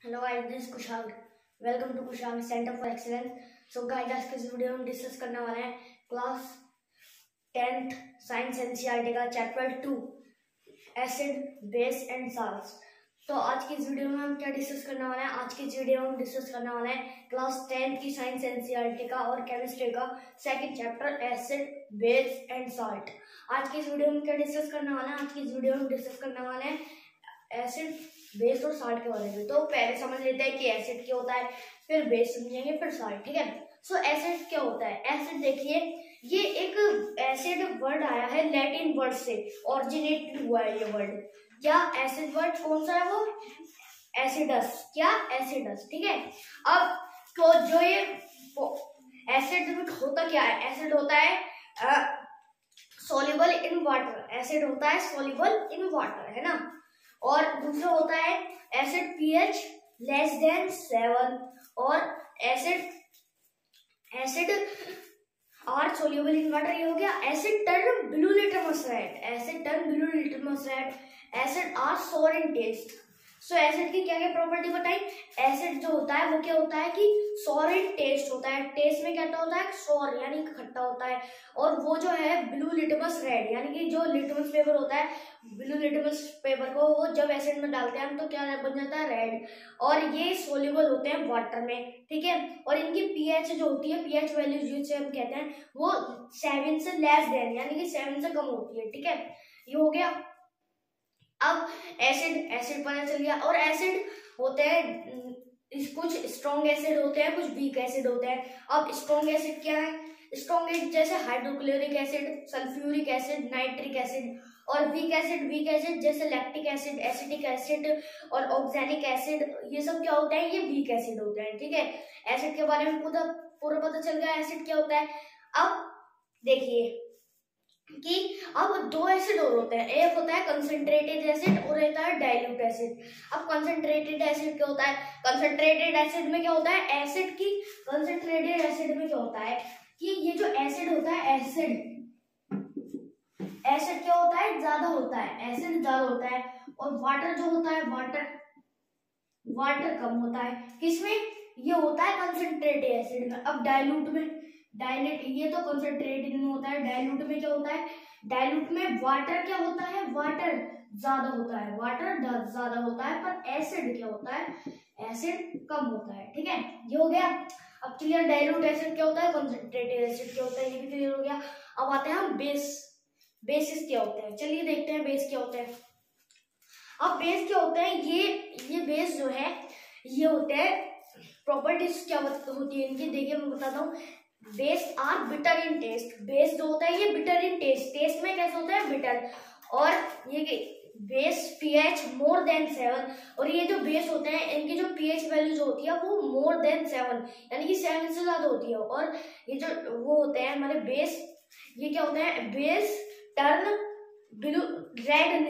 Hello guys, this Kushal. Welcome to Kushal centre for excellence. So guys, आज के इस video में हम डिस्कस करने वाले हैं क्लास 10th साइंस एनसीईआरटी का chapter 2 acid base and salts. तो आज की इस वीडियो में हम क्या डिस्कस करने वाले हैं? आज की इस वीडियो में हम डिस्कस करने वाले हैं क्लास 10th की साइंस एनसीईआरटी का और केमिस्ट्री का second chapter acid base and salt. आज की इस वीडियो में क्या डिस्कस करने वाले हैं? आज की इस वीडियो में डिस्कस करने वाले हैं एसिड बेस और साल्ट के बारे में। तो पहले समझ लेते हैं कि एसिड क्या होता है, फिर बेस समझेंगे, फिर साल्ट। ठीक है। सो एसिड क्या होता है? एसिड देखिए, ये एक एसिड वर्ड आया है लैटिन वर्ड से, ओरिजिनेट हुआ है ये वर्ड। क्या एसिड वर्ड कौन सा है? वो एसिडस। क्या? एसिडस। ठीक है। अब तो जो ये एसिड होता क्या है? एसिड होता है सॉल्युबल इन वाटर। एसिड होता है सॉल्युबल इन वाटर, है ना। और दूसरा होता है एसिड पीएच लेस देन 7 और acid are soluble in water. ये हो गया acid turn blue litmus red. Acid turn blue litmus red. Acid are sour in test. So acid की क्या क्या प्रॉपर्टी बताई? एसिड जो होता है वो क्या होता है कि सोर इन टेस्ट होता है। टेस्ट में क्या होता है? सोर यानी खट्टा होता है। और वो जो है ब्लू लिटमस रेड, यानी कि जो लिटमस पेपर होता है, ब्लू लिटमस पेपर को वो जब एसिड में डालते हैं हम तो क्या बन जाता है? रेड। और ये सोल्यूबल होते हैं वाटर में। ठीक है। और इनकी पीएच जो होती है, पीएच वैल्यू जिसे हम कहते हैं, वो 7 से लेस देन यानी कि 7 से कम होती है। ठीक है। ये हो गया। अब एसिड पता चल गया। और एसिड होते हैं, कुछ स्ट्रॉन्ग एसिड होते हैं, कुछ वीक एसिड होते हैं। अब स्ट्रॉन्ग एसिड क्या है? स्ट्रॉन्ग एसिड जैसे hydrochloric acid, sulphuric acid, nitric acid. और वीक एसिड जैसे लैक्टिक एसिड, एसिटिक एसिड और ऑक्सैलिक एसिड। ये सब क्या होते हैं? ये वीक एसिड होते हैं। ठीक है। एसिड के बारे में पूरा पता चल गया एसिड क्या होता है। अब देखिए कि अब दो एसिड और होते हैं, एक होता है कंसंट्रेटेड एसिड और एक होता है डाइल्यूट एसिड। अब कंसंट्रेटेड एसिड क्या होता है? कंसंट्रेटेड एसिड में क्या होता है? कंसंट्रेटेड एसिड में क्या होता है कि ये जो एसिड होता है, एसिड क्या होता है? ज्यादा होता है। एसिड ज्यादा होता है। और वाटर जो होता है, वाटर कम होता है। किसमें? ये होता है कंसंट्रेटेड एसिड में। अब डाइल्यूट ये तो कंसंट्रेटेड में होता है। डाइल्यूट में क्या होता है? डाइल्यूट में वाटर क्या होता है? वाटर ज्यादा होता है। पर एसिड क्या होता है? एसिड कम होता है। ठीक है। ये हो गया। अब क्लियर? डाइल्यूट एसिड क्या होता है, कंसंट्रेटेड एसिड क्या होता है, ये भी क्लियर हो गया। अब आते हैं हम बेसिस क्या होते हैं। चलिए देखते हैं बेस क्या होते हैं। अब बेस क्या होते हैं? ये बेस जो है, ये होते हैं प्रॉपर्टीज क्या होती है इनकी, देखिए मैं बताता हूँ। Base are bitter in taste. Base जो होता है ये बिटर इन टेस्ट में कैसे होता है? बिटर। और ये बेस पीएच मोर देन 7। और ये जो बेस होते हैं इनकी जो पीएच वैल्यू जो होती है वो मोर देन 7 यानी कि 7 से ज्यादा होती है। और ये जो वो होते हैं हमारे बेस, ये क्या होते हैं? Base turn blue red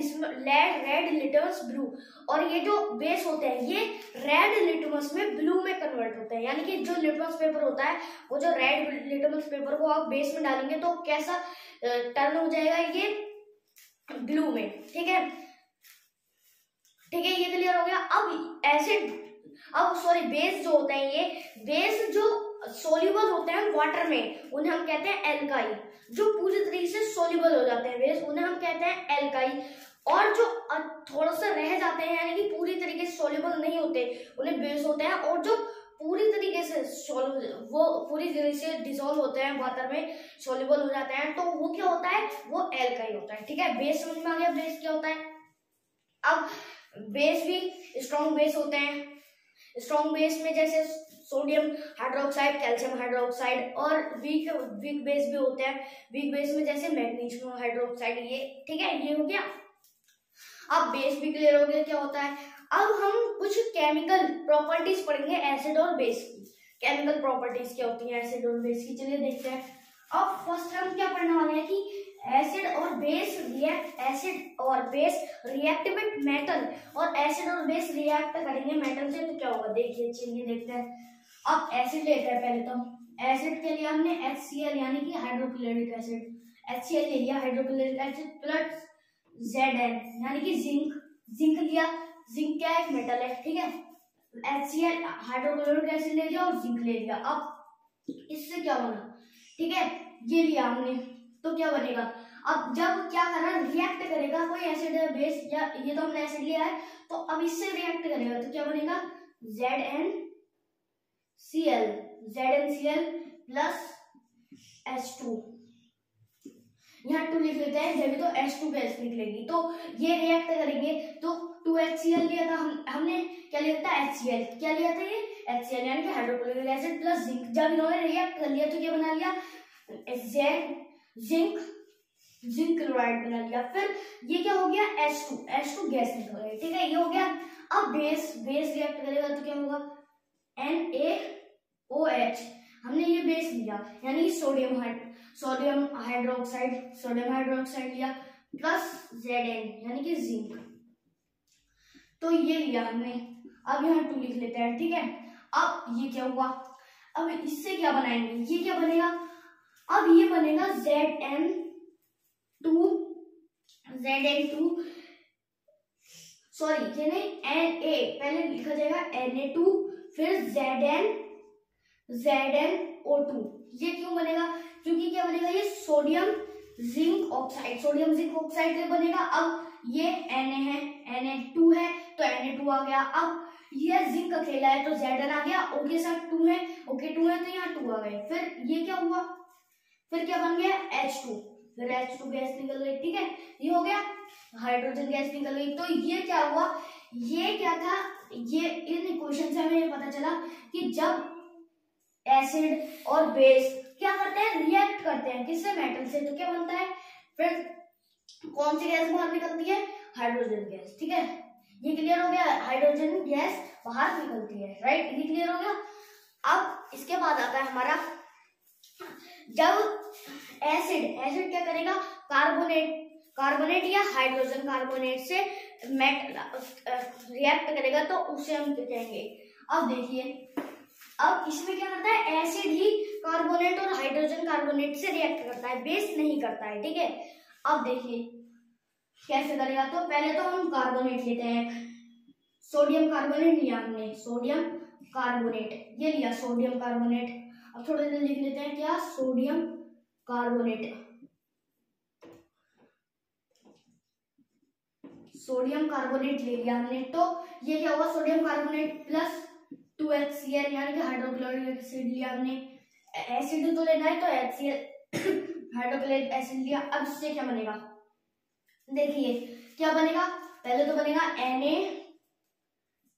litmus blue. और ये जो बेस होते हैं ये रेड लिटमस में ब्लू में कन्वर्ट होते हैं। यानी कि जो लिटमस पेपर होता है, वो जो रेड लिटमस पेपर को आप बेस में डालेंगे तो कैसा टर्न हो जाएगा? ये ब्लू में। ठीक है। ये क्लियर हो गया। अब बेस जो होते हैं, ये बेस जो सोल्यूबल होते हैं वाटर में, उन्हें हम कहते हैं एल्काई। जो पूरी तरीके से सोल्यूबल हो जाते हैं बेस, उन्हें हम कहते हैं एल्काई। और जो थोड़ा सा रह जाते हैं यानी कि पूरी तरीके से सोल्यूबल नहीं होते, उन्हें बेस होते हैं। और जो पूरी तरीके से डिसॉल्व होते हैं वाटर में, सोल्यूबल हो जाते हैं, तो वो क्या होता है? वो एल्काई होता है। ठीक है। बेस समझ में आ गया बेस क्या होता है। अब बेस भी स्ट्रॉन्ग बेस होते हैं। स्ट्रॉन्ग बेस में जैसे सोडियम हाइड्रोक्साइड, कैल्शियम हाइड्रोक्साइड। और वीक बेस भी होते हैं। वीक बेस में जैसे मैग्नीशियम हाइड्रोक्साइड। ये ठीक है। ये हो गया। अब बेस भी क्लियर हो गया क्या होता है। अब हम कुछ केमिकल प्रॉपर्टीज पढ़ेंगे एसिड और बेस की। केमिकल प्रॉपर्टीज क्या होती है एसिड और बेस की, चलिए देखते हैं। अब फर्स्ट हम क्या पढ़ने वाले हैं कि एसिड और बेस रिएक्ट विद मेटल। और एसिड और बेस रिएक्ट करेंगे मेटल से तो क्या होगा? देखिए चलिए देखते हैं। अब एसिड लेते हैं पहले तो। एसिड के लिए हमने HCl यानी कि हाइड्रोक्लोरिक एसिड, HCl ले लिया, हाइड्रोक्लोरिक एसिड प्लस Zn यानी कि जिंक लिया। जिंक क्या है? एक मेटल है। ठीक है। HCl हाइड्रोक्लोरिक एसिड ले लिया और जिंक ले लिया। अब इससे क्या बना, ठीक है, ये लिया हमने, तो क्या बनेगा, अब जब क्या करा, रिएक्ट करेगा कोई एसिड या बेस, या ये तो हमने एसिड लिया है, तो अब इससे रिएक्ट करेगा तो क्या बनेगा, ZnCl प्लस H2, यहाँ 2 लिख लेते हैं, जब तो H2 गैस निकलेगी, तो ये रिएक्ट करेंगे तो 2HCl लिया था हमने, क्या लिया था, HCl, क्या लिया था ये HCl, यानी कि हाइड्रोक्लोरिक एसिड प्लस जिंक, जब इन्होंने रिएक्ट कर लिया तो क्या बना लिया, जिंक क्लोराइड बना लिया। फिर ये क्या हो गया, H2 गैस निकल गई, ठीक है, ये हो गया। अब बेस रिएक्ट करेगा तो क्या होगा, NaOH, हमने ये बेस लिया यानी सोडियम हाइड्रोक्साइड लिया प्लस Zn यानी कि जिंक, तो ये लिया हमने। अब यहाँ 2 लिख लेते हैं, ठीक है। अब ये क्या हुआ, अब इससे क्या बनाएंगे, ये क्या बनेगा, अब ये बनेगा Zn2, सॉरी ये नहीं, Na पहले लिखा जाएगा Na2, फिर ZnO2, ये क्यों बनेगा, क्योंकि क्या बनेगा, ये सोडियम जिंक ऑक्साइड बनेगा। अब ये Na है, Na2 है तो Na2 आ गया, अब ये जिंक अकेला है तो Zn आ गया, O के साथ 2 है, तो यहाँ 2 आ गए। फिर ये क्या हुआ, फिर क्या बन गया, H2, फिर H2 गैस निकल गई, ठीक है, ये हो गया, हाइड्रोजन गैस निकल गई। तो ये क्या हुआ, ये क्या था, ये इन इक्वेशन से हमें ये पता चला कि जब एसिड और बेस क्या करते हैं, रिएक्ट करते हैं, किससे, मेटल से, तो क्या बनता है, फिर कौन सी गैस बाहर निकलती है, हाइड्रोजन गैस, ठीक है, ये क्लियर हो गया, हाइड्रोजन गैस बाहर निकलती है, राइट, ये क्लियर हो गया। अब इसके बाद आता है हमारा, जब एसिड क्या करेगा, कार्बोनेट या हाइड्रोजन कार्बोनेट से रिएक्ट करेगा तो उसे हम क्या कहेंगे। अब देखिए, अब इसमें क्या करता है, एसिड ही कार्बोनेट और हाइड्रोजन कार्बोनेट से रिएक्ट करता है, बेस नहीं करता है, ठीक है। अब देखिए कैसे करेगा, तो पहले तो हम कार्बोनेट लेते हैं, सोडियम कार्बोनेट लिया हमने, सोडियम कार्बोनेट, ये लिया सोडियम कार्बोनेट। अब थोड़ा सा लिख लेते हैं, क्या, सोडियम कार्बोनेट ले लिया हमने, तो ये क्या होगा, सोडियम कार्बोनेट प्लस 2HCl यानी कि हाइड्रोक्लोरिक एसिड लिया हमने, एसिड तो लेना है तो HCl हाइड्रोक्लोरिक एसिड लिया। अब इससे क्या बनेगा, देखिए क्या बनेगा, पहले तो बनेगा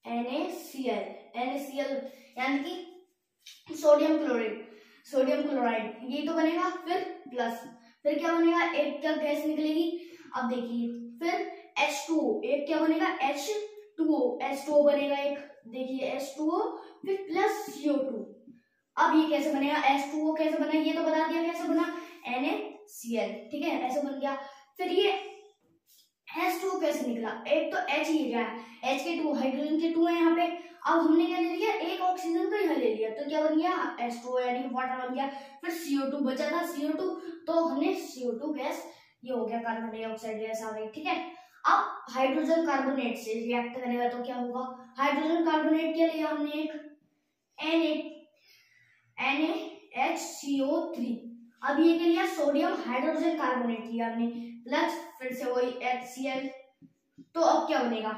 NaCl यानी कि सोडियम क्लोराइड, ये तो बनेगा, फिर प्लस, फिर क्या बनेगा, एक क्या गैस निकलेगी, अब देखिए, फिर H2O, एक क्या बनेगा, H2O बनेगा एक, देखिए H2O, फिर प्लस CO2। अब ये कैसे बनेगा, H2O कैसे बना, ये तो बता दिया कैसे बना, NaCl, ठीक है, ऐसे बन गया। फिर ये H2O कैसे निकला, एक तो H ही गया, H के 2, हाइड्रोजन के 2 है यहाँ पे, अब हमने क्या ले लिया, एक ऑक्सीजन को यहाँ ले लिया, तो क्या बन गया, H2O यानी कि वाटर बन गया। फिर CO2 बचा था, CO2, तो हमने CO2 गैस, ये हो गया कार्बन डाइऑक्साइड गैस आ गई, ठीक है। अब हाइड्रोजन कार्बोनेट से रिएक्ट करेगा तो क्या होगा, हाइड्रोजन कार्बोनेट के लिए हमने एक NaHCO3, अब ये के लिया सोडियम हाइड्रोजन कार्बोनेट लिया हमने, प्लस फिर से वही HCl, तो अब क्या बनेगा,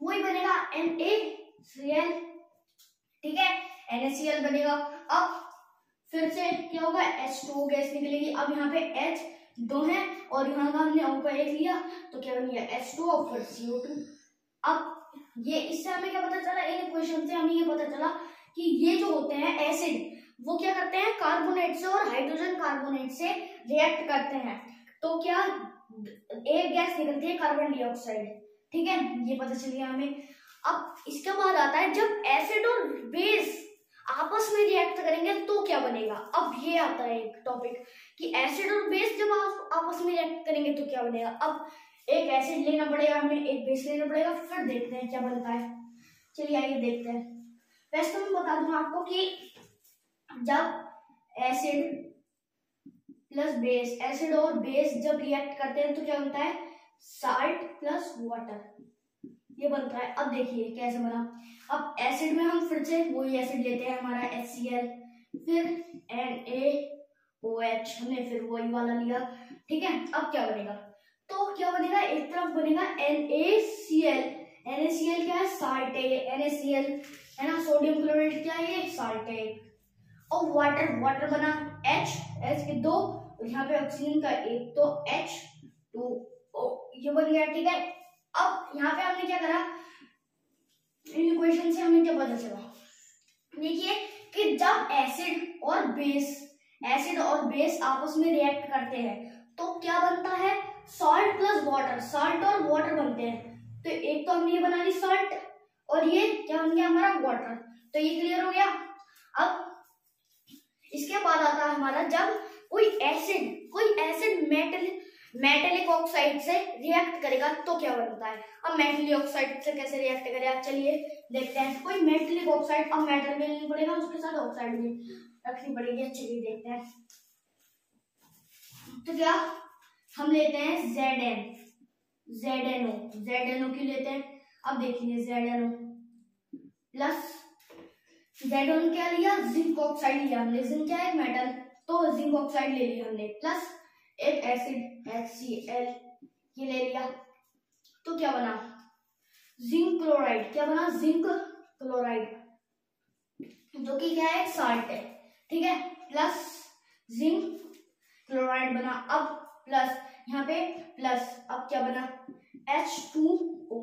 वही बनेगा NaCl, ठीक है, NaCl बनेगा। अब फिर से क्या होगा, H2O गैस निकलेगी, अब यहाँ पे H 2 है और यहाँ का हमने O का 1 लिया, तो क्या बन गया, H2O फिर CO2। अब ये इससे हमें क्या पता चला, इन इक्वेशन से हमें ये पता चला कि ये जो होते हैं एसिड, वो क्या करते हैं, कार्बोनेट से और हाइड्रोजन कार्बोनेट से रिएक्ट करते हैं, तो क्या एक गैस निकलती है, कार्बन डाइऑक्साइड, ठीक है, ये पता चल गया हमें। अब इसके बाद आता है, जब एसिड और बेस आपस में रिएक्ट करेंगे तो क्या बनेगा। अब ये आता है एक टॉपिक कि एसिड और बेस जब आपस में रिएक्ट करेंगे तो क्या बनेगा। अब एक एसिड लेना पड़ेगा हमें, एक बेस लेना पड़ेगा, फिर देखते हैं क्या बनता है। चलिए आइए देखते हैं। वैसे तो मैं बता दूं आपको कि जब एसिड प्लस बेस, एसिड और बेस जब रिएक्ट करते हैं तो क्या बनता है, साल्ट प्लस वाटर, ये बनता है। अब देखिए कैसे बना। अब एसिड में हम फिर से वही एसिड लेते हैं, हमारा HCl, फिर NaOH, हमने फिर वही वाला लिया, ठीक है। अब क्या बनेगा, तो क्या बनेगा, एक तरफ बनेगा NaCl। NaCl क्या है, साल्ट है ये, NaCl है ना, सोडियम क्लोराइड क्या है ये, साल्ट है। और वाटर, वाटर बना H के 2, यहाँ पे ऑक्सीजन का एक, तो H2O ये बन गया, ठीक है। अब यहाँ पे हमने क्या करा, इन इक्वेशन से हमें क्या पता चला, देखिए कि जब एसिड और बेस आपस में रिएक्ट करते हैं तो क्या बनता है, सॉल्ट प्लस वाटर, सॉल्ट और वाटर बनते हैं। तो एक तो हमने ये बना ली सॉल्ट, और ये क्या बन गया हमारा, वाटर। तो ये क्लियर हो गया। अब इसके बाद आता है हमारा, जब कोई एसिड मेटेलिक ऑक्साइड से रिएक्ट करेगा तो क्या बनता है। अब मेटेलिक ऑक्साइड से कैसे रिएक्ट करेगा, चलिए देखते हैं। कोई मेटेलिक ऑक्साइड, अब मेटल में लेनी पड़ेगा, उसके साथ ऑक्साइड भी रखनी पड़ेगी, चलिए देखते हैं। तो क्या हम लेते हैं ZNO क्यों लेते हैं, अब देखिए ZNO प्लस ZNO क्या लिया, जिंक ऑक्साइड लिया हमने, जिंक क्या है मेटल, तो जिंक ऑक्साइड ले लिया हमने, प्लस एक एसिड HCl ये ले लिया। तो क्या बना, जिंक क्लोराइड, क्या बना, जिंक क्लोराइड, जो कि क्या है, साल्ट है, ठीक है, प्लस जिंक क्लोराइड बना। अब प्लस यहाँ पे प्लस, अब क्या बना, H2O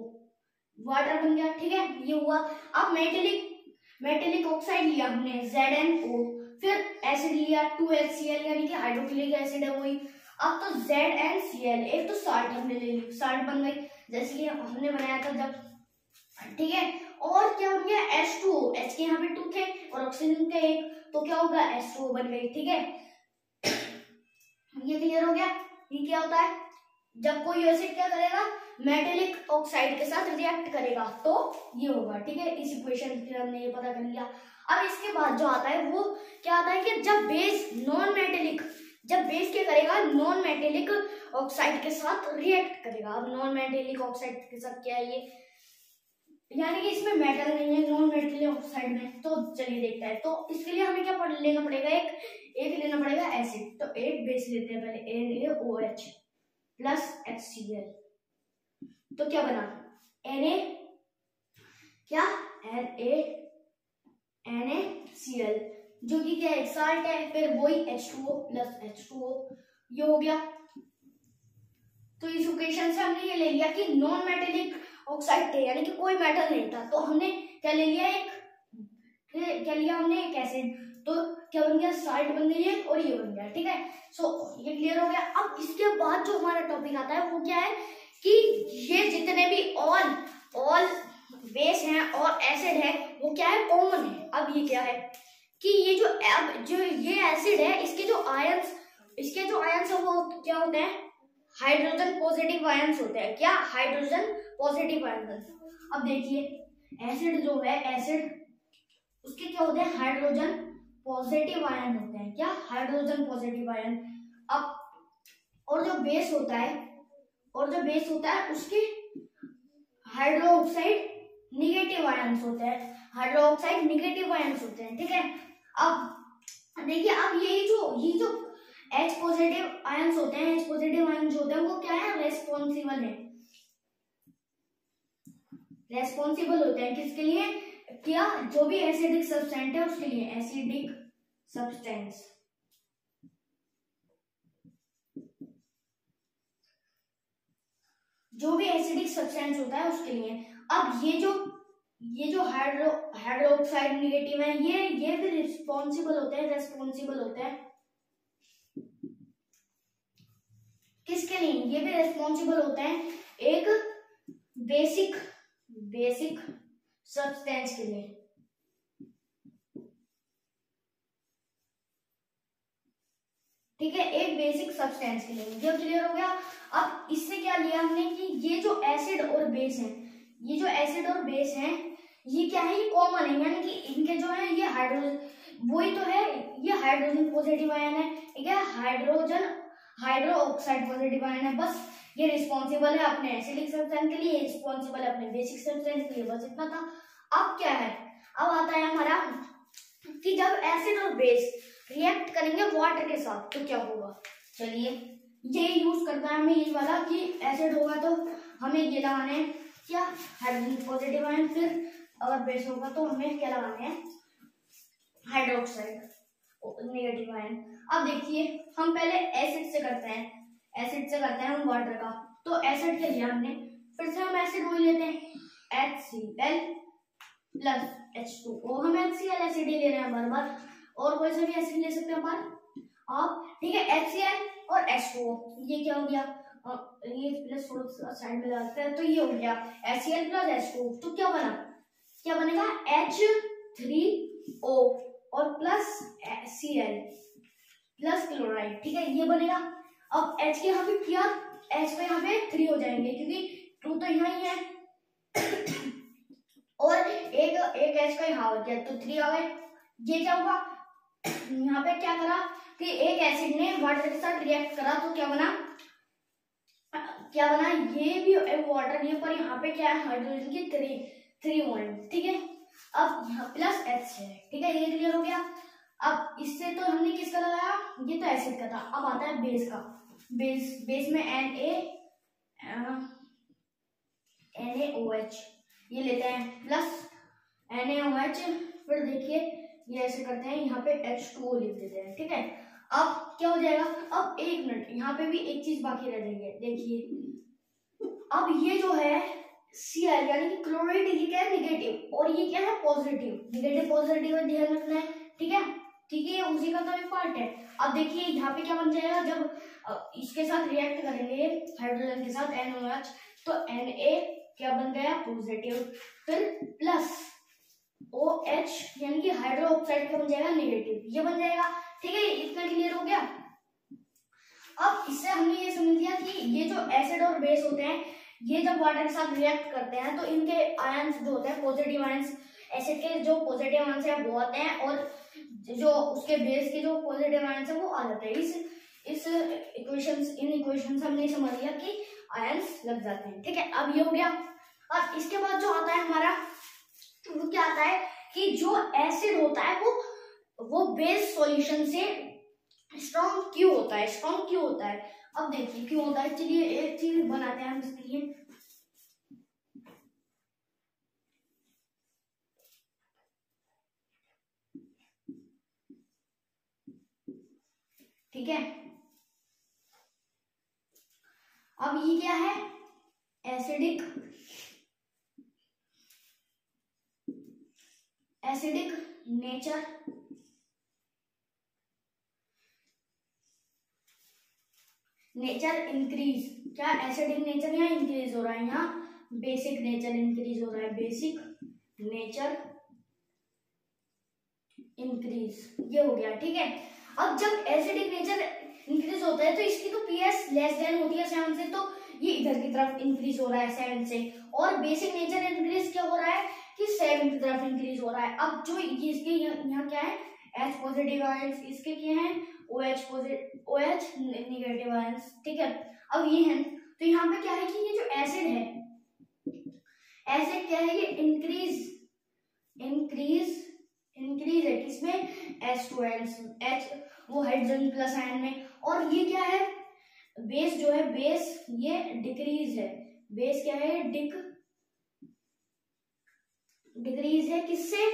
वाटर बन गया, ठीक है, ये हुआ। अब मेटेलिक ऑक्साइड लिया हमने ZNO, फिर एसिड लिया 2HCl यानी कि हाइड्रोक्लोरिक एसिड है वही। अब तो ZnCl, एक तो साल्ट हमने ले ली, साल्ट बन गई जैसे कि हमने बनाया था जब, ठीक है। और क्या बन गया, H2O, H के यहाँ पे 2 थे और ऑक्सीजन के 1, तो क्या होगा, H2O बन गई, ठीक है। ये क्लियर हो गया। ये क्या होता है, जब कोई एसिड क्या करेगा, मेटेलिक ऑक्साइड के साथ रिएक्ट करेगा तो ये होगा, ठीक है। इस इक्वेशन से हमने ये पता कर लिया। अब इसके बाद जो आता है वो क्या आता है कि जब बेस क्या करेगा, नॉन मेटेलिक ऑक्साइड के साथ रिएक्ट करेगा। अब नॉन मेटेलिक ऑक्साइड के साथ क्या है ये, यानी कि इसमें मेटल नहीं है नॉन मेटेलिक ऑक्साइड में, तो चलिए देखते हैं। तो इसके लिए हमें क्या लेना पड़ेगा, एक लेना पड़ेगा एसिड, तो एक बेस लेते हैं पहले, NaOH प्लस HCl, तो क्या बना, NaCl, जो कि क्या है, साल्ट है, फिर वही H2O प्लस H2O, ये हो गया। तो इस इक्वेशन से हमने ये ले लिया कि नॉन मेटेलिक ऑक्साइड थे, यानी कि कोई मेटल नहीं था, तो हमने क्या ले लिया, हमने एक एसिड, तो क्या बन गया, साल्ट बन गई है और ये बन गया, ठीक है। सो ये क्लियर हो गया। अब इसके बाद जो हमारा टॉपिक आता है वो क्या है कि ये जितने भी ऑल बेस हैं और एसिड है वो क्या है, कॉमन है। अब ये क्या है कि ये जो ये एसिड है, इसके जो आयंस है वो क्या होते हैं, हाइड्रोजन पॉजिटिव आयंस होते हैं। क्या, हाइड्रोजन पॉजिटिव आयंस। अब देखिए एसिड जो है, एसिड उसके क्या होते हैं, हाइड्रोजन पॉजिटिव आयन होते हैं। क्या, हाइड्रोजन पॉजिटिव आयन। अब और जो बेस होता है उसके हाइड्रोक्साइड निगेटिव आयंस होते हैं, ठीक है। अब देखिए, अब ये जो H पॉजिटिव आयंस होते हैं, वो क्या है, रेस्पॉन्सिबल होते हैं किसके लिए, क्या, जो भी एसिडिक सब्सटेंस है उसके लिए, एसिडिक सब्सटेंस, जो भी एसिडिक सब्सटेंस होता है उसके लिए। अब ये जो हाइड्रोक्साइड निगेटिव है, ये भी रेस्पॉन्सिबल होते हैं किसके लिए, ये भी रेस्पॉन्सिबल होते हैं एक बेसिक सब्सटेंस के लिए, ठीक है, एक बेसिक सब्सटेंस के लिए। ये क्लियर हो गया। अब इससे क्या लिया हमने कि ये जो एसिड और बेस हैं, ये क्या है, ये कॉमन है, यानी कि इनके जो है ये हाइड्रोजन, वही तो है, ये हाइड्रोजन पॉजिटिव आयन है, ठीक है, हाइड्रो ऑक्साइड पॉजिटिव आयन है, बस ये रिस्पॉन्सिबल है अपने एसिडिक सब्सटेंस के लिए, रिस्पॉन्सिबल है अपने बेसिक सब्सटेंस के लिए। बस इतना था। अब क्या है, अब आता है हमारा कि जब एसिड और बेस रिएक्ट करेंगे वाटर के साथ तो क्या होगा। चलिए ये यूज करना है हमें, ये वाला कि एसिड होगा तो हमें ये लगाने हैं क्या, हाइड्रोजन पॉजिटिव आयन, फिर अगर बेस होगा तो हमें क्या लगाने हैं, हाइड्रोक्साइड नेगेटिव आयन। अब देखिए हम पहले एसिड से करते हैं, एसिड से करते हैं हम वाटर का। तो एसिड के लिए हमने फिर से हम एसिड वही लेते हैं HCl प्लस H2O। हम HCl एसिड ही ले रहे हैं बार बार, और कोई सा भी एसिड ले सकते हैं आप, ठीक है। HCl और H2O, ये क्या हो गया, ये प्लस थोड़ा साइड में लगाते हैं, तो ये हो गया HCl प्लस H2O। तो क्या बना, क्या बनेगा H3O और प्लस Cl प्लस क्लोराइड, ठीक है, ये बनेगा। अब H के यहाँ पे क्या, H पे यहाँ पे 3 हो जाएंगे क्योंकि 2 तो यहाँ ही है और एक H का यहाँ हो गया तो 3 आ गए। ये क्या होगा, यहाँ पे क्या करा कि एक एसिड ने वाटर के साथ रिएक्ट करा तो क्या बना, ये भी वाटर नहीं है पर यहाँ पे क्या है, हाइड्रोजन की 3 बॉन्ड, ठीक है। अब यहाँ प्लस H है, ठीक है, ये क्लियर हो गया। अब इससे तो हमने किसका लगाया, ये तो एसिड का था। अब आता है बेस का, बेस में NaOH ये लेते हैं प्लस NaOH, फिर देखिए ये ऐसे करते हैं, यहाँ पे H2O लिख देते हैं, ठीक है। अब क्या हो जाएगा, अब एक मिनट यहाँ पे भी एक चीज बाकी रह जाएगी, देखिए अब ये जो है Cl यानी कि क्लोराइड, ये क्या है निगेटिव और ये क्या है पॉजिटिव, निगेटिव पॉजिटिव ध्यान रखना है, ठीक है, ठीक है, उसी का तो एक पार्ट है। अब देखिए यहाँ पे क्या बन जाएगा, जब इसके साथ रिएक्ट करेंगे हाइड्रोजन के साथ NaOH तो Na क्या बन गया पॉजिटिव, फिर प्लस OH यानी कि हाइड्रो ऑक्साइड का बन जाएगा नेगेटिव, ये बन जाएगा, ठीक है। इतना क्लियर हो गया। अब इससे हमने ये समझ लिया कि ये जो एसिड और बेस होते हैं ये जब वाटर के साथ रिएक्ट करते हैं तो इनके आयंस जो होते हैं पॉजिटिव आयंस, एसिड के जो पॉजिटिव आयंस है वो आते हैं और जो उसके बेस के जो पॉजिटिव आयंस है वो आ जाते हैं। इस इन इक्वेशंस हमने समझ लिया कि आयंस लग जाते हैं, ठीक है। अब ये हो गया। और इसके बाद जो आता है हमारा वो क्या आता है कि जो एसिड होता है वो बेस सॉल्यूशन से स्ट्रॉन्ग क्यों होता है, अब देखिए क्यों होता है। चलिए एक चीज बनाते हैं हम इसके लिए, ठीक है। अब ये क्या है, एसिडिक नेचर इंक्रीज, क्या एसिडिक नेचर यहाँ इंक्रीज हो रहा है, यहाँ बेसिक नेचर इंक्रीज हो रहा है, बेसिक नेचर इंक्रीज, ये हो गया, ठीक है। अब जब एसिडिक नेचर इंक्रीज होता है तो इसकी तो पीएच लेस देन होती है 7 से, तो ये इधर की तरफ इंक्रीज हो रहा है 7 से, और बेसिक नेचर इंक्रीज क्या हो रहा है कि 7 की तरफ इंक्रीज हो रहा है। अब जो इसके यहाँ क्या है H पॉजिटिव आयंस, इसके क्या है OH नेगेटिव आयंस, ठीक है। अब ये है तो यहाँ पे क्या है कि ये जो एसिड क्या है ये इंक्रीज है किसमें, H2H वो हाइड्रोजन प्लस आयन में, और ये क्या है बेस जो है बेस ये डिक्रीज है, बेस क्या है डिक्रीज है किससे,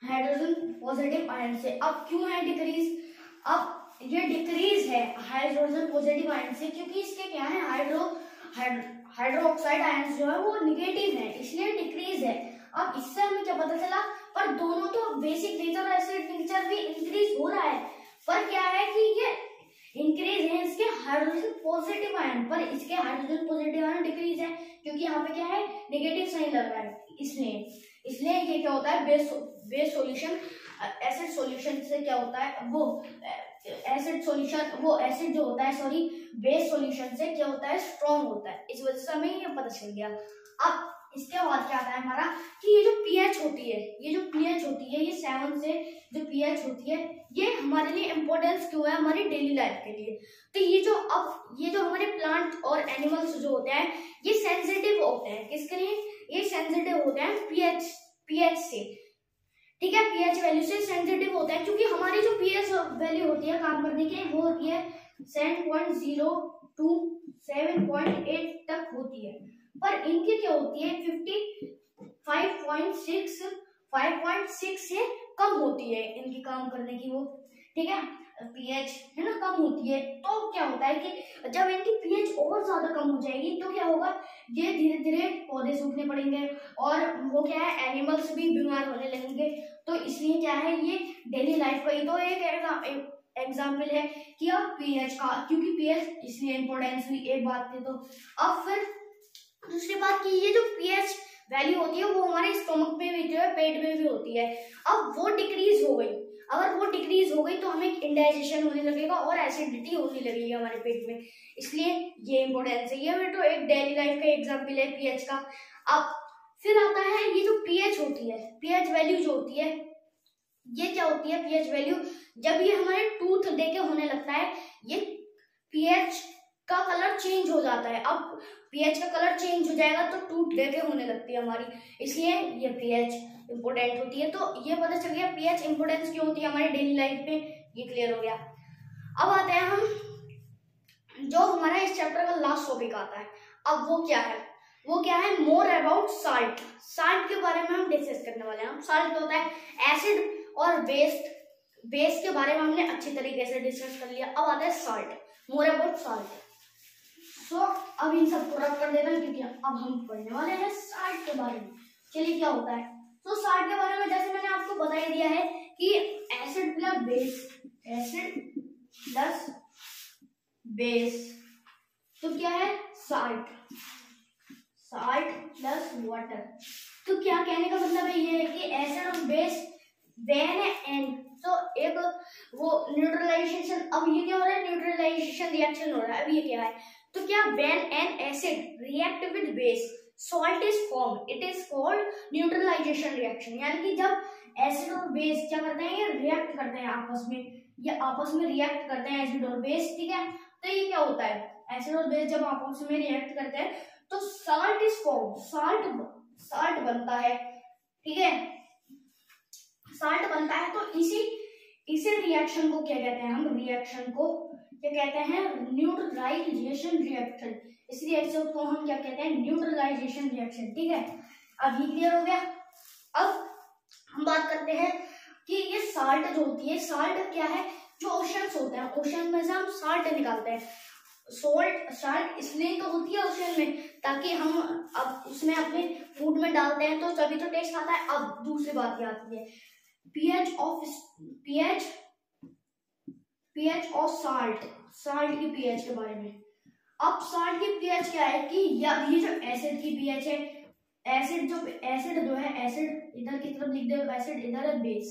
हाइड्रोजन पॉजिटिव आयन से। अब क्यों है डिक्रीज, अब ये डिक्रीज है हाइड्रोजन पॉजिटिव आयन से क्योंकि इसके क्या है हाइड्रो ऑक्साइड आयंस जो है वो निगेटिव है, इसलिए डिक्रीज है। अब इससे हमें क्या पता चला, पर दोनों तो बेसिक नेचर और एसिड नेचर भी इंक्रीज हो रहा है, पर क्या है कि ये इंक्रीज है इसके हाइड्रोजन पॉजिटिव आयन, पर इसके हाइड्रोजन पॉजिटिव आयन डिक्रीज है क्योंकि यहाँ पे क्या है नेगेटिव साइन लग रहा है, इसलिए ये क्या होता है बेस सॉल्यूशन, एसिड सॉल्यूशन से क्या होता है वो एसिड जो होता है सॉरी बेस सॉल्यूशन से क्या होता है स्ट्रॉन्ग होता है, इस वजह से हमें ये पता चल गया। अब इसके बाद क्या आता है हमारा कि ये जो पीएच होती है ये 7 से जो पीएच होती है ये हमारे लिए इम्पोर्टेंस क्यों है हमारी डेली लाइफ के लिए। तो ये जो हमारे प्लांट और एनिमल्स जो होते हैं ये सेंसिटिव होते हैं, किसके लिए, ये सेंसिटिव होते हैं पीएच से, ठीक है, पीएच वैल्यू से सेंसिटिव होते हैं, क्योंकि हमारी जो पीएच वैल्यू होती है काम करने की वो होती है 7.0 टू 7.8 तक होती है, पर इनकी क्या होती है 5.6 से कम होती है इनकी काम करने की वो, ठीक है, पीएच है ना कम होती है। तो क्या होता है कि जब इनकी पीएच और ज्यादा कम हो जाएगी तो क्या होगा, ये धीरे धीरे पौधे सूखने पड़ेंगे और वो क्या है एनिमल्स भी बीमार होने लगेंगे। तो इसलिए क्या है ये डेली लाइफ का ही तो एक एग्जाम्पल है कि अब पीएच का, क्योंकि पीएच इसलिए इम्पोर्टेंस हुई एक बात थी। तो अब फिर दूसरी बात की ये जो पीएच वैल्यू होती है वो हमारे स्टोमक में भी जो है पेट में भी होती है, अब वो डिक्रीज हो गई, अगर वो डिक्रीज हो गई तो हमें इंडाइजेशन होने लगेगा और एसिडिटी होने लगेगी हमारे पेट में, इसलिए ये इम्पोर्टेंस है। ये तो एक डेली लाइफ का एग्जाम्पल है पीएच का। अब फिर आता है ये जो पीएच होती है, पीएच वैल्यू जो होती है ये क्या होती है, पीएच वैल्यू जब ये हमारे टूथ देके होने लगता है ये पीएच का कलर चेंज हो जाता है। अब पीएच का कलर चेंज हो जाएगा तो टूथ देके होने लगती है हमारी, इसलिए ये पीएच इंपोर्टेंट होती है। तो ये पता चल गया पीएच इंपोर्टेंस क्यों होती है हमारी डेली लाइफ में, ये क्लियर हो गया। अब आते हैं हम जो हमारा इस चैप्टर का लास्ट टॉपिक आता है, अब वो क्या है मोर अबाउट साल्ट। साल्ट के बारे में हम डिस्कस करने वाले हैं। साल्ट क्या होता है, एसिड और बेस के बारे में हमने अच्छी तरीके से डिस्कस कर लिया। अब आता है साल्ट, मोर अबाउट साल्ट। सो अब इन सबको रब कर देना क्योंकि अब हम पढ़ने वाले हैं साल्ट के बारे में। चलिए क्या होता है, तो साल्ट के बारे में जैसे मैंने आपको बता ही दिया है कि एसिड प्लस बेस तो क्या है साल्ट प्लस वाटर। तो क्या कहने का मतलब है ये है कि एसिड और बेस व्हेन एंड तो एक वो न्यूट्रलाइजेशन, अब ये क्या हो रहा है न्यूट्रलाइजेशन रिएक्शन हो रहा है। अब ये क्या है, तो क्या when an acid react with base salt is form it is called neutralisation reaction. यानी कि जब एसिड और बेस क्या करते हैं, ये रिएक्ट करते हैं आपस में, ये आपस में रिएक्ट करते हैं एसिड और बेस, ठीक है। तो ये क्या होता है, एसिड और बेस जब आपस में रिएक्ट करते हैं तो साल्ट इज फॉर्म, साल्ट बनता है, ठीक है, साल्ट बनता है। तो इसी रिएक्शन को क्या कहते हैं, हम रिएक्शन को क्या कहते हैं, न्यूट्रलाइजेशन रिएक्शन। इस रिएक्शन को हम क्या कहते हैं, न्यूट्रलाइजेशन रिएक्शन, ठीक है। अब ये क्लियर हो गया। अब हम बात करते हैं कि ये साल्ट जो होती है, साल्ट क्या है, जो ओशंस होते हैं, ओशन में से हम साल्ट निकालते हैं। साल्ट इसलिए तो होती है ओशन में ताकि हम अब उसमें अपने फूड में डालते हैं तो तभी तो टेस्ट आता है। अब दूसरी बात क्या आती है, पीएच ऑफ साल्ट की पीएच के बारे में। अब साल्ट की पीएच क्या है कि ये जो एसिड की पीएच है, एसिड जो है एसिड इधर की तरफ लिख दो, एसिड इधर है बेस,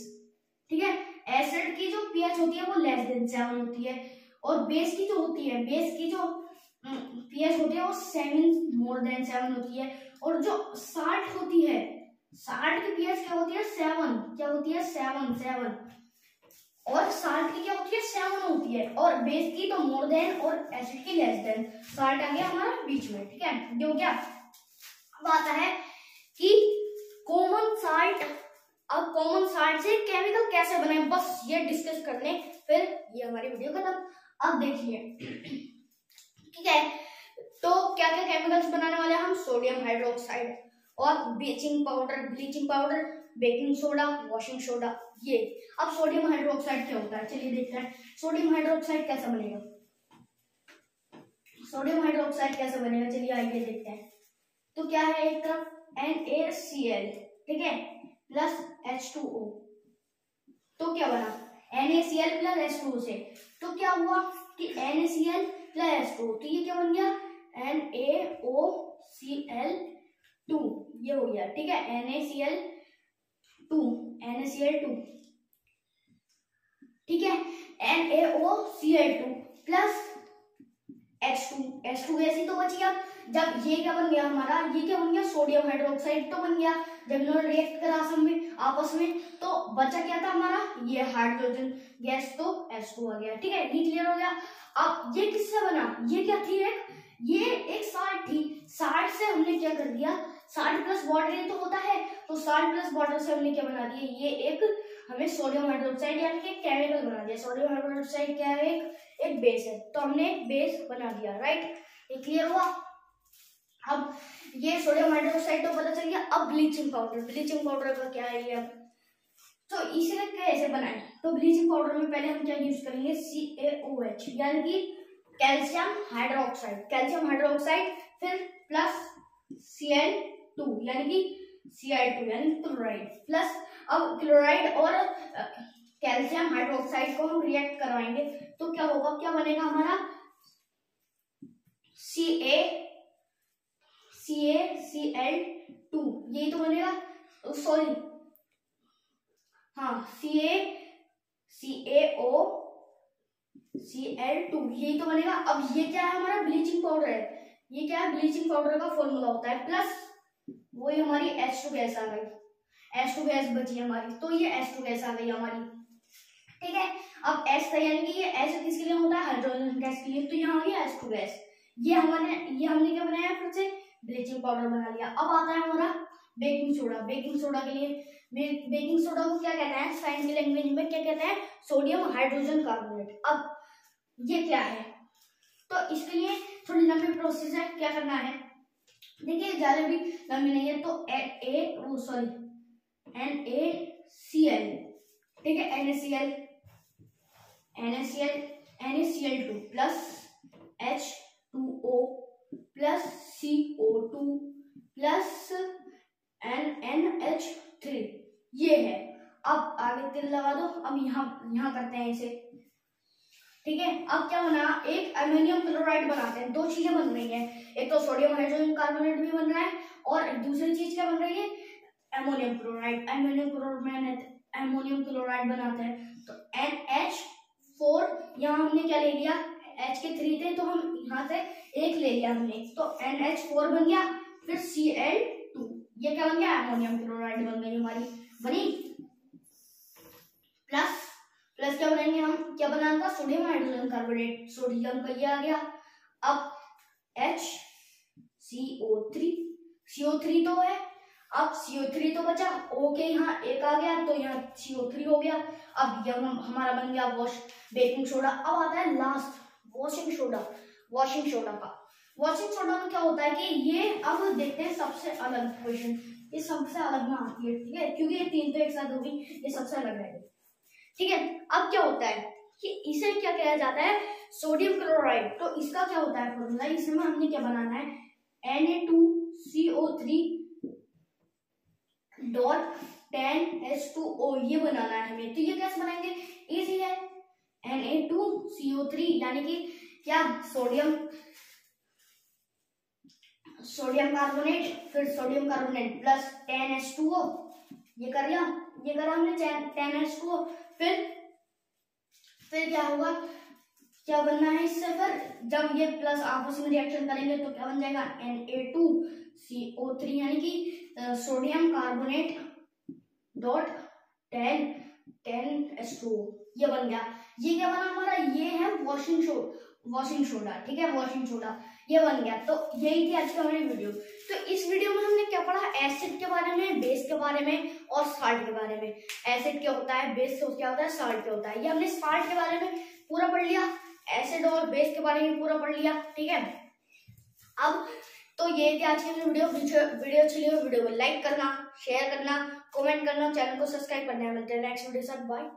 ठीक है। एसिड की जो पीएच होती है वो लेस देन 7 होती है और बेस की जो पीएच होती है वो 7 मोर देन 7 होती है। और जो साल्ट होती है, साल्ट की पीएच क्या होती है 7, क्या होती है 7 और साल्ट की क्या होती है 7 होती है और बेस की तो मोर देन और एसिड की लेस देन। साल्ट आ गया हमारा बीच में, ठीक है, जो क्या अब आता है कि कॉमन साल्ट। अब कॉमन साल्ट से केमिकल कैसे बने बस ये डिस्कस कर लें, फिर ये हमारी वीडियो खत्म। अब देखिए, ठीक है, तो क्या क्या केमिकल्स बनाने वाले हम, सोडियम हाइड्रोक्साइड और bleaching powder, baking soda, washing soda, ये। अब सोडियम हाइड्रोक्साइड क्या होता है, चलिए देखते हैं सोडियम हाइड्रोक्साइड कैसे बनेगा। चलिए आइए देखते हैं। तो क्या है, एक तरफ NaCl, ठीक है, प्लस H2O। तो क्या बना, NaCl प्लस H2O से तो क्या हुआ कि NaCl प्लस H2O, तो ये क्या बन गया NaOCl2, ये हो गया, ठीक है, NaCl2, ठीक है, NaOCl2 प्लस H2 गैस ही तो बच गया। जब ये क्या बन गया हमारा, ये क्या बन गया, सोडियम हाइड्रोक्साइड तो बन गया। जब इन्होंने रिएक्ट करा आपस में तो बचा क्या था हमारा, ये हाइड्रोजन गैस, तो H2 आ गया। ठीक है, ये क्लियर हो गया। अब ये किससे बना, ये क्या थी, ये एक साल्ट थी। साल्ट से हमने क्या कर दिया, साल्ट प्लस वाटर ये तो होता है, तो साल्ट प्लस वाटर से हमने क्या बना दिया, ये एक हमें सोडियम हाइड्रोक्साइड यानी कि केमिकल बना दिया। सोडियम हाइड्रोक्साइड क्या है, एक बेस है, तो हमने एक बेस बना दिया। राइट, ये क्लियर हुआ। अब ये सोडियम हाइड्रोक्साइड तो पता चल गया। अब ब्लीचिंग पाउडर का क्या है ये, तो इसे कैसे बनाए, तो ब्लीचिंग पाउडर में पहले हम क्या यूज करेंगे, CaOH यानी कि कैल्शियम हाइड्रोक्साइड, फिर प्लस Cl2 यानी कि Cl2 यानी क्लोराइड प्लस। अब क्लोराइड और कैल्शियम हाइड्रोक्साइड को हम रिएक्ट करवाएंगे तो क्या होगा, क्या बनेगा हमारा, CaCl2 यही तो बनेगा, सॉरी हाँ CaCaOCl2 यही तो बनेगा। अब ये क्या है हमारा, ब्लीचिंग पाउडर है। ये क्या है, ब्लीचिंग पाउडर का फॉर्मूला होता है प्लस वही हमारी H2 गैस आ गई, H2 गैस बची हमारी, तो ये H2 गैस आ गई हमारी। ठीक है, अब H था यानी कि ये H किसके लिए होता है, हाइड्रोजन गैस के लिए, तो यहाँ आ गया H2 गैस। ये हमने क्या बनाया, फिर से ब्लीचिंग पाउडर बना लिया। अब आता है हमारा बेकिंग सोडा। बेकिंग सोडा के लिए, बेकिंग सोडा को क्या कहते हैं साइंस की लैंग्वेज में, क्या कहते हैं, सोडियम हाइड्रोजन कार्बोनेट। अब ये क्या है, तो इसके लिए थोड़ी लंबी प्रोसेस है, क्या करना है, देखिए ज्यादा भी लंबी नहीं है, तो NaCl, ठीक है, NaCl2 plus H2O plus CO2 plus NH3 ये है। अब आगे तिल लगा दो। अब यहाँ करते हैं इसे। ठीक है, अब क्या बना, एक अमोनियम क्लोराइड बनाते हैं। दो चीजें बन रही हैं, एक तो सोडियम हाइड्रोजन कार्बोनेट भी बन रहा है और दूसरी चीज क्या बन रही है, अमोनियम क्लोराइड। अमोनियम क्लोराइड बनाते हैं तो NH4, यहाँ हमने क्या ले लिया, H के 3 थे तो हम यहाँ से एक ले लिया हमने, तो NH4 बन गया। फिर Cl2, ये क्या बन गया, अमोनियम क्लोराइड बन गई हमारी, बनी। प्लस क्या बनाएंगे हम, क्या बनाना था, सोडियम हाइड्रोजन कार्बोनेट, सोडियम का ये आ गया। अब CO3 तो है, अब CO3 तो बचा, O के यहाँ एक आ गया तो यहाँ CO3 हो गया। अब ये हमारा बन गया बेकिंग सोडा। अब आता है लास्ट वॉशिंग सोडा का। वॉशिंग सोडा में क्या होता है कि ये, अब देखते हैं सबसे अलग क्वेश्चन, ये सबसे अलग में आती है। ठीक है, क्योंकि ये तीन तो एक साथ होगी, ये सबसे अलग है। ठीक है, अब क्या होता है कि इसे क्या कहा जाता है, सोडियम क्लोराइड। तो इसका क्या होता है फॉर्मूला, इसमें हमने क्या बनाना है, Na2CO3.10H2O ये बनाना है हमें। तो ये कैसे बनाएंगे, इजी है, Na2CO3 यानी कि क्या, सोडियम कार्बोनेट, फिर सोडियम कार्बोनेट प्लस 10H2O, ये करा हमने 10H2O। फिर क्या होगा, क्या बनना है इससे, फिर जब ये प्लस आपस में रिएक्शन करेंगे तो क्या बन जाएगा, Na2CO3 यानी कि सोडियम कार्बोनेट डॉट 10H2O ये बन गया। ये क्या बना हमारा, ये है वॉशिंग सोडा। ठीक है, वॉशिंग सोडा ये बन गया। तो यही थी आज की हमारी वीडियो। तो इस वीडियो में हमने क्या पढ़ा, एसिड के बारे में, बेस के बारे में और साल्ट के बारे में। एसिड क्या होता है, बेस क्या होता है, साल्ट क्या होता है, ये हमने साल्ट के बारे में पूरा पढ़ लिया, एसिड और बेस के बारे में पूरा पढ़ लिया। ठीक है, अब तो ये थी आज की वीडियो अच्छी लगी वीडियो को लाइक करना, शेयर करना, कमेंट करना, चैनल को सब्सक्राइब करना है। मिलते हैं नेक्स्ट वीडियो के साथ, बाय।